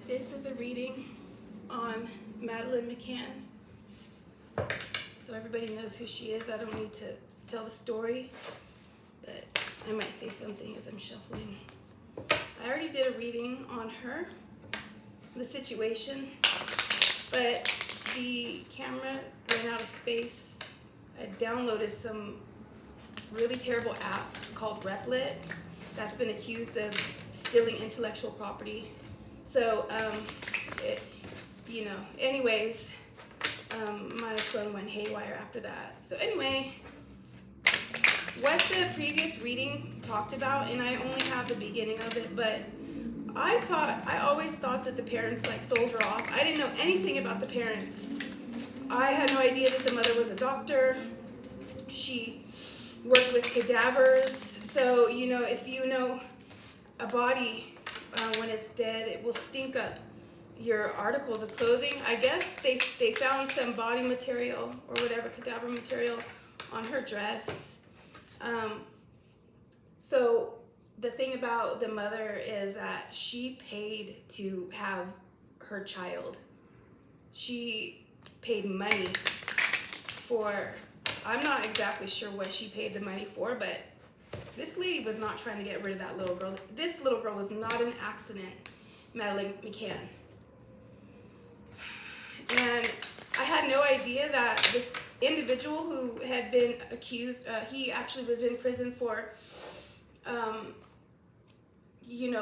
This is a reading on Madeleine McCann. So everybody knows who she is. I don't need to tell the story, but I might say something as I'm shuffling. I already did a reading on her, the situation, but the camera ran out of space. I downloaded some really terrible app called Replit that's been accused of stealing intellectual property. So, anyways, my phone went haywire after that. So anyway, what the previous reading talked about, and I only have the beginning of it, but I always thought that the parents sold her off. I didn't know anything about the parents. I had no idea that the mother was a doctor. She worked with cadavers. So, if you know a body, when it's dead, it will stink up your articles of clothing. I guess they found some body material or whatever, cadaver material on her dress. So the thing about the mother is that she paid to have her child. She paid money for, I'm not exactly sure what she paid the money for, but this lady was not trying to get rid of that little girl. This little girl was not an accident, Madeleine McCann. And I had no idea that this individual who had been accused, he actually was in prison for,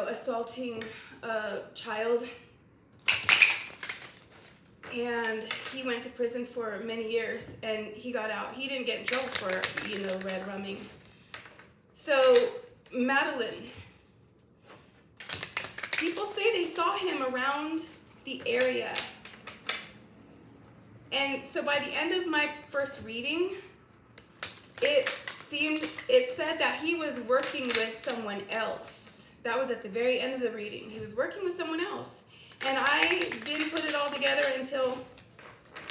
assaulting a child. And he went to prison for many years, and he got out. He didn't get in trouble for, red rumming. So, Madeleine, people say they saw him around the area. And so by the end of my first reading, it said that he was working with someone else. That was at the very end of the reading. He was working with someone else. And I didn't put it all together until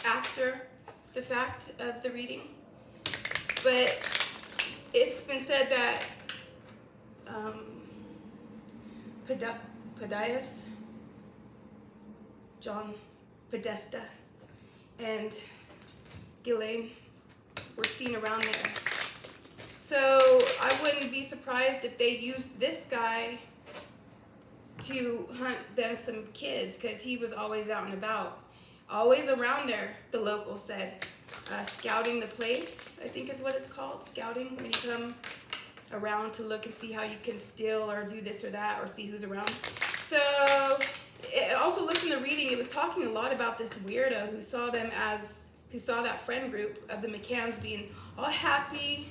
after the fact of the reading. But it's been said that Padias, John Podesta, and Ghislaine were seen around there. So I wouldn't be surprised if they used this guy to hunt them some kids, because he was always out and about, always around there, the locals said. Scouting the place, I think is what it's called, scouting, when you come around to look and see how you can steal or do this or that or see who's around. So it also looked in the reading, it was talking a lot about this weirdo who saw that friend group of the McCanns being all happy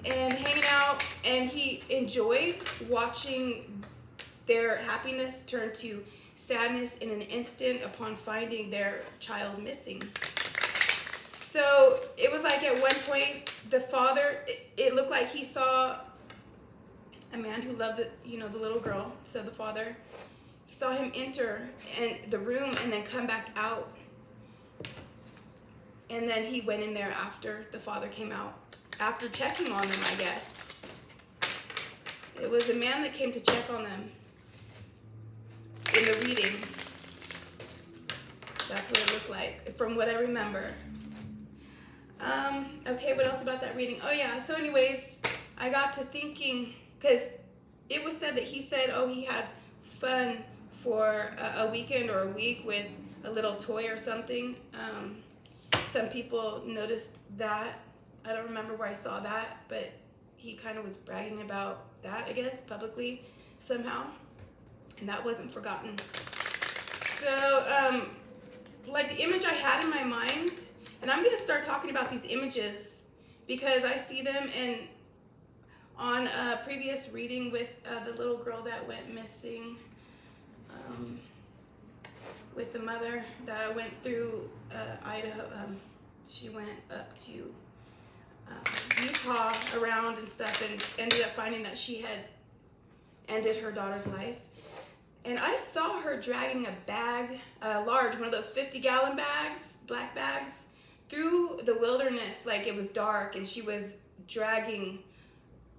and hanging out, and he enjoyed watching their happiness turn to sadness in an instant upon finding their child missing. So it was like at one point, the father, it looked like he saw a man who loved the little girl. So the father, he saw him enter the room and then come back out. And then he went in there after the father came out, after checking on them, I guess. It was a man that came to check on them in the reading. That's what it looked like, from what I remember. Okay, what else about that reading? Oh yeah, so anyways, I got to thinking, because it was said that he said, he had fun for a weekend or a week with a little toy or something. Some people noticed that. I don't remember where I saw that, but he kind of was bragging about that, I guess, publicly somehow. And that wasn't forgotten. So, the image I had in my mind, and I'm going to start talking about these images because I see them on a previous reading with the little girl that went missing, with the mother that went through Idaho. She went up to Utah around and stuff, and ended up finding that she had ended her daughter's life. And I saw her dragging a bag, large, one of those 50-gallon bags, black bags, through the wilderness. Like it was dark, and she was dragging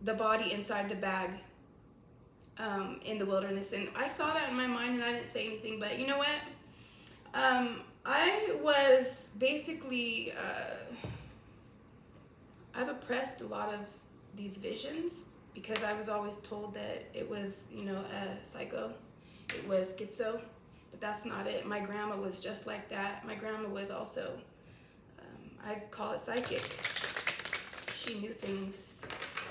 the body inside the bag in the wilderness. And I saw that in my mind, and I didn't say anything, but you know what? I was basically, I've oppressed a lot of these visions because I was always told that it was, you know, a psycho. It was schizo, but that's not it. My grandma was just like that. My grandma was also, I'd call it psychic. She knew things,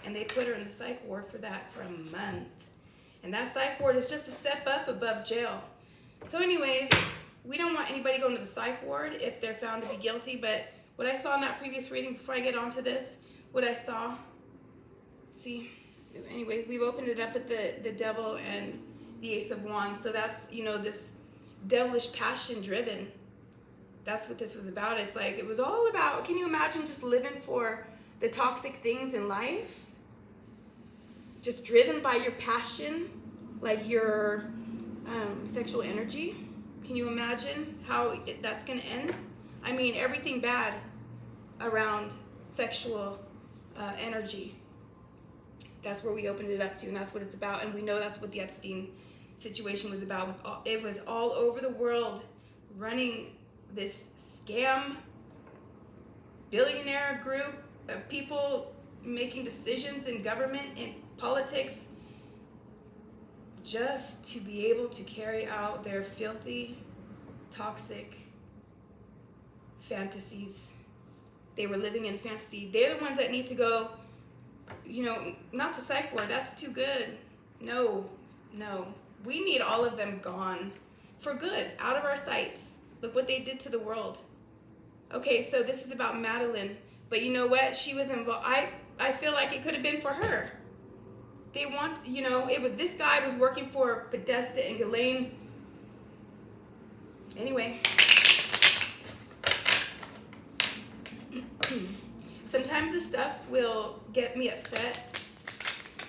and they put her in the psych ward for that for a month. And that psych ward is just a step up above jail. So anyways, we don't want anybody going to the psych ward if they're found to be guilty, but what I saw in that previous reading, before I get on to this, what I saw, see, anyways, we've opened it up at the devil and the Ace of Wands. So that's, you know, this devilish passion driven. That's what this was about. It's like, it was all about, can you imagine just living for the toxic things in life? Just driven by your passion, like your sexual energy. Can you imagine how that's going to end? I mean, everything bad around sexual energy. That's where we opened it up to, and that's what it's about. And we know that's what the Epstein situation was about. It was all over the world, running this scam billionaire group of people making decisions in government and politics just to be able to carry out their filthy, toxic fantasies. They were living in fantasy. They're the ones that need to go, you know, not the psych ward, that's too good. No. We need all of them gone for good, out of our sights. Look what they did to the world. Okay, so this is about Madeleine, but you know what? She was involved. I feel like it could have been for her. They want, you know, it was, this guy was working for Podesta and Ghislaine. Anyway. Sometimes this stuff will get me upset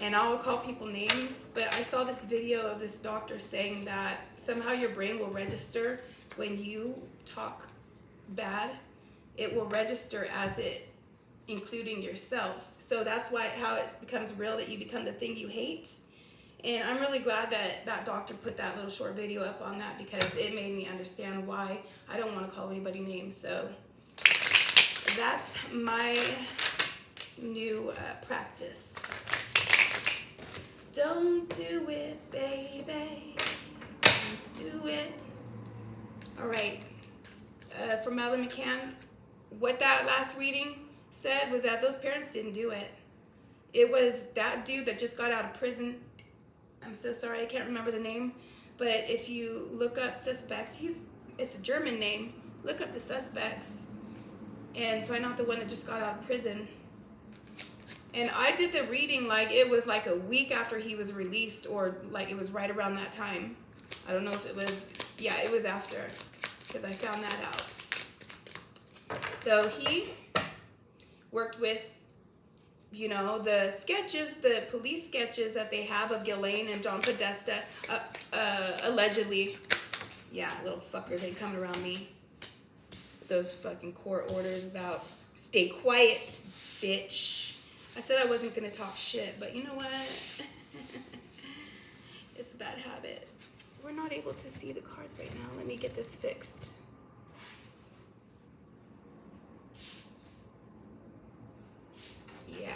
and I'll call people names, but I saw this video of this doctor saying that somehow your brain will register when you talk bad. It will register as it, including yourself. So that's why how it becomes real, that you become the thing you hate. And I'm really glad that that doctor put that little short video up on that, because it made me understand why I don't want to call anybody names. So that's my new practice. Don't do it, baby. Don't do it. All right. For Madeleine McCann, what that last reading said was that those parents didn't do it. It was that dude that just got out of prison. I'm so sorry, I can't remember the name. But if you look up suspects, it's a German name. Look up the suspects and find out the one that just got out of prison. And I did the reading like it was like a week after he was released, or like it was right around that time. I don't know if it was, yeah, it was after, because I found that out. So he worked with, you know, the sketches, the police sketches that they have of Ghislaine and John Podesta, allegedly. Yeah, little fuckers, they coming around me. Those fucking court orders about stay quiet, bitch. I said I wasn't gonna talk shit, but you know what? It's a bad habit. We're not able to see the cards right now. Let me get this fixed. Yeah.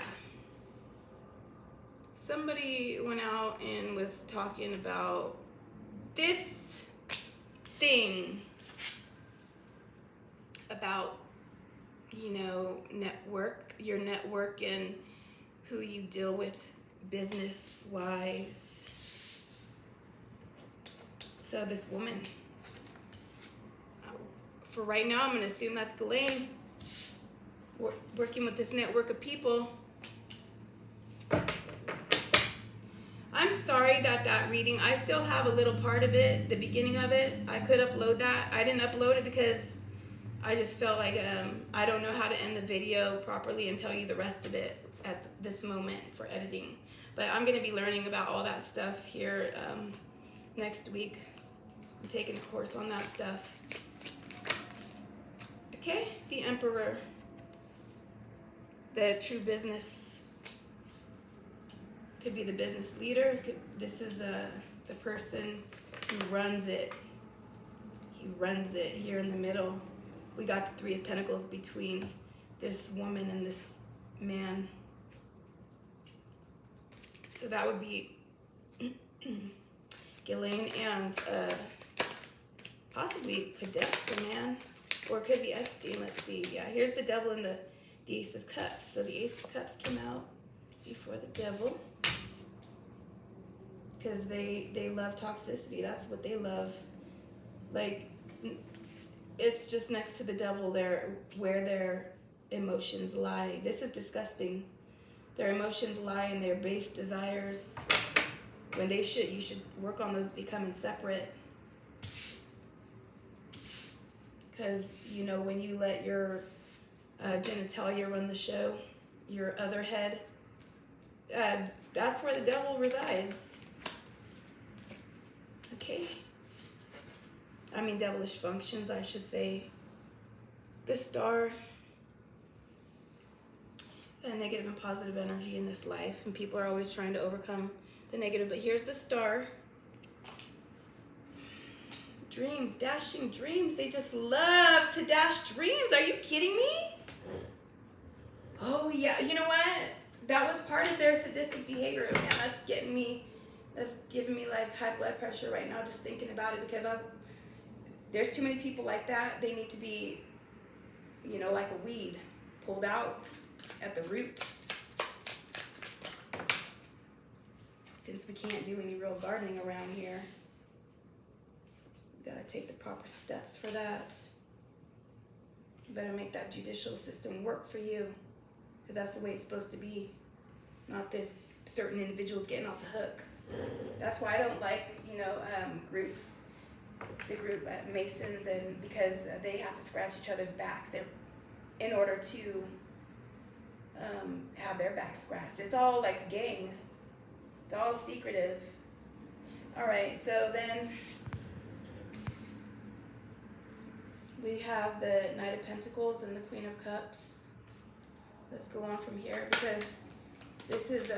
Somebody went out and was talking about this thing about, you know, your network and who you deal with business-wise. So this woman, for right now, I'm going to assume that's Ghislaine, working with this network of people. I'm sorry that reading, I still have a little part of it, the beginning of it. I could upload that. I didn't upload it because I just felt like I don't know how to end the video properly and tell you the rest of it at this moment for editing. But I'm going to be learning about all that stuff here next week. I'm taking a course on that stuff. Okay, the Emperor, the true business. Could be the business leader. This is the person He runs it. He runs it here in the middle. We got the Three of Pentacles between this woman and this man. So that would be Ghislaine and possibly Podesta, man. Or it could be Epstein. Let's see. Yeah, here's the devil and the Ace of Cups. So the Ace of Cups came out before the devil. Because they love toxicity. That's what they love. Like, it's just next to the devil there where their emotions lie. This is disgusting. Their emotions lie in their base desires. When you should work on those becoming separate. Because, you know, when you let your genitalia run the show, your other head, that's where the devil resides. Okay? I mean, devilish functions, I should say. The Star. A negative and positive energy in this life. And people are always trying to overcome the negative. But here's the Star. Dreams, dashing dreams. They just love to dash dreams. Are you kidding me? Oh, yeah. You know what? That was part of their sadistic behavior. Man, that's giving me like high blood pressure right now just thinking about it, because there's too many people like that. They need to be, you know, like a weed, pulled out at the root. Since we can't do any real gardening around here, we gotta take the proper steps for that. You better make that judicial system work for you, because that's the way it's supposed to be, not this certain individuals getting off the hook. That's why I don't like, you know, groups, the group Masons, and because they have to scratch each other's backs in order to have their backs scratched. It's all like a gang. It's all secretive. All right, so then we have the Knight of Pentacles and the Queen of Cups. Let's go on from here, because this is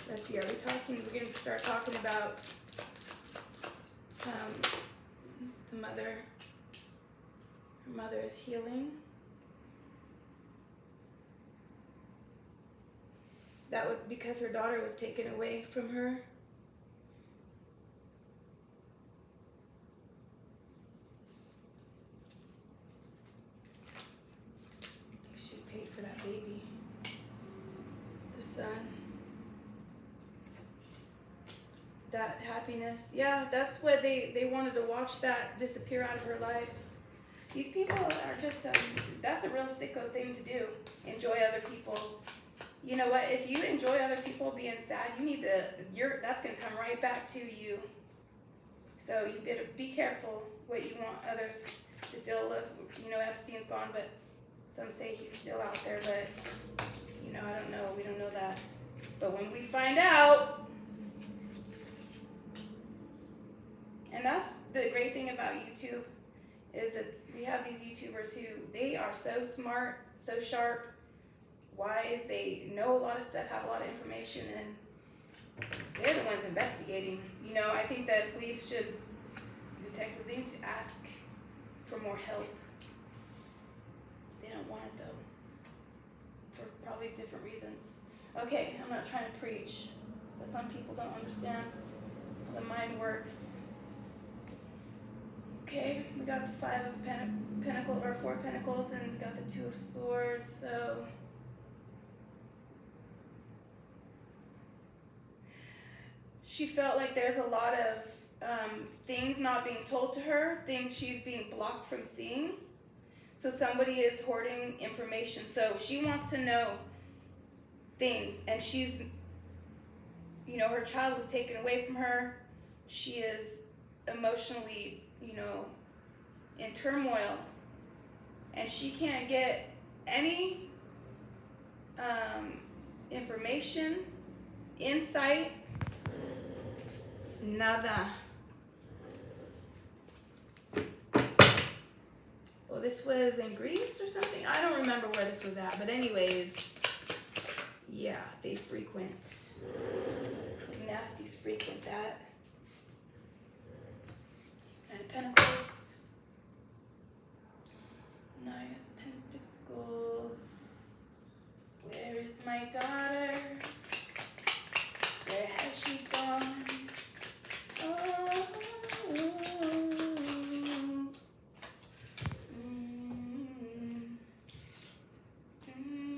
let's see, we're going to start talking about the mother. Her mother is healing. That was because her daughter was taken away from her. She paid for that baby. The son. That happiness. Yeah, that's what they wanted to watch that disappear out of her life. These people are just, that's a real sicko thing to do. Enjoy other people. You know what? If you enjoy other people being sad, that's going to come right back to you. So you better be careful what you want others to feel. Look, you know, Epstein's gone, but some say he's still out there. But, you know, I don't know. We don't know that. But when we find out, and that's the great thing about YouTube, is that we have these YouTubers who, they are so smart, so sharp, wise, they know a lot of stuff, have a lot of information, and they're the ones investigating. You know, I think that police should, detectives, they need to ask for more help. They don't want it though, for probably different reasons. Okay, I'm not trying to preach, but some people don't understand how the mind works. Okay, we got the Five of Pentacles, or Four of Pentacles, and we got the Two of Swords, so she felt like there's a lot of things not being told to her, things she's being blocked from seeing. So somebody is hoarding information. So she wants to know things, and she's, you know, her child was taken away from her. She is emotionally, you know, in turmoil, and she can't get any information, insight, nada. Well, this was in Greece or something. I don't remember where this was at, but anyways, yeah, they frequent nasty nasties frequent that. Nine of Pentacles. Nine of Pentacles. Where is my daughter? Where has she gone? Oh.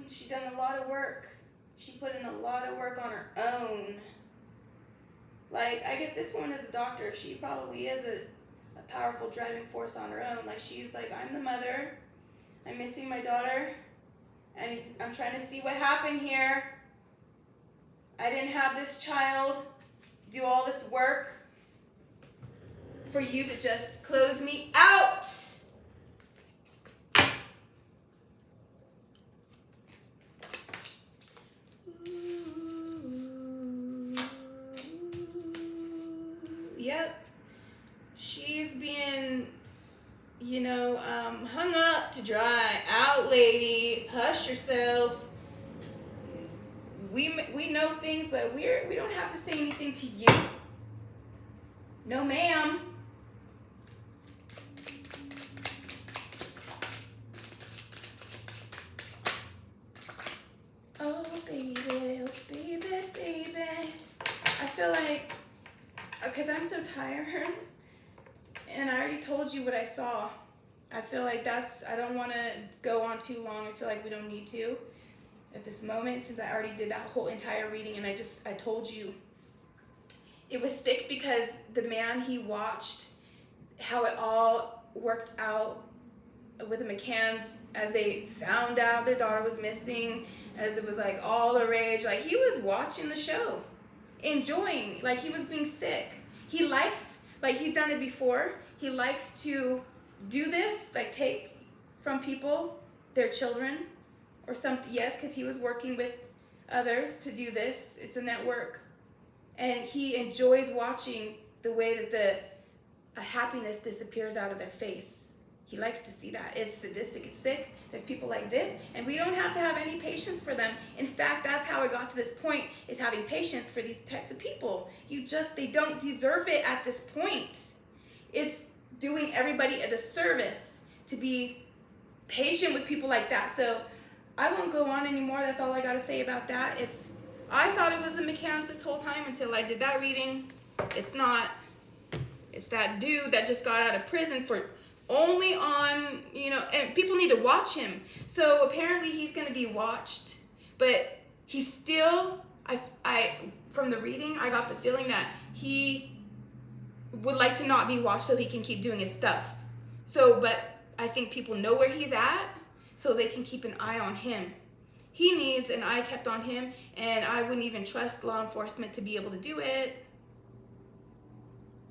She done a lot of work. She put in a lot of work on her own. Like, I guess this woman is a doctor. She probably is a powerful driving force on her own. Like, she's like, I'm the mother. I'm missing my daughter. And I'm trying to see what happened here. I didn't have this child do all this work for you to just close me out. Yep. She's being, you know, hung up to dry. Out, lady. Hush yourself. We know things, but we don't have to say anything to you. No, ma'am. Oh, baby, baby. I feel like, because I'm so tired, and I already told you what I saw. I feel like I don't want to go on too long. I feel like we don't need to at this moment, since I already did that whole entire reading, and I told you. It was sick because the man, he watched how it all worked out with the McCanns as they found out their daughter was missing, as it was like all the rage. Like, he was watching the show, enjoying, like he was being sick. He likes, like he's done it before, he likes to do this, like take from people their children or something. Yes, because he was working with others to do this. It's a network. And he enjoys watching the way that the happiness disappears out of their face. He likes to see that. It's sadistic, it's sick. There's people like this, and we don't have to have any patience for them. In fact, that's how it got to this point, is having patience for these types of people. They don't deserve it at this point. It's doing everybody a disservice to be patient with people like that. So I won't go on anymore. That's all I got to say about that. I thought it was the McCanns this whole time until I did that reading. It's not. It's that dude that just got out of prison for only on, you know, and people need to watch him. So apparently he's going to be watched, but he's still, from the reading, I got the feeling that he would like to not be watched so he can keep doing his stuff. So, but I think people know where he's at, so they can keep an eye on him. He needs an eye kept on him, and I wouldn't even trust law enforcement to be able to do it.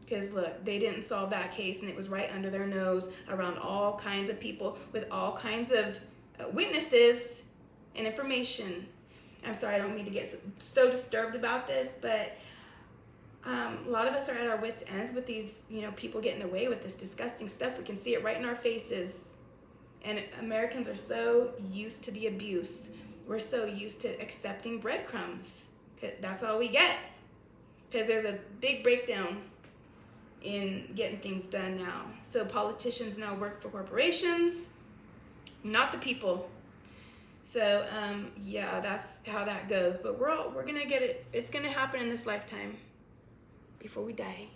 Because look, they didn't solve that case, and it was right under their nose around all kinds of people with all kinds of witnesses and information. I'm sorry, I don't mean to get so disturbed about this, but a lot of us are at our wits' ends with these, you know, people getting away with this disgusting stuff. We can see it right in our faces. And Americans are so used to the abuse. We're so used to accepting breadcrumbs. That's all we get. Because there's a big breakdown in getting things done now. So politicians now work for corporations, not the people. So yeah, that's how that goes. But we're gonna get it. It's gonna happen in this lifetime before we die.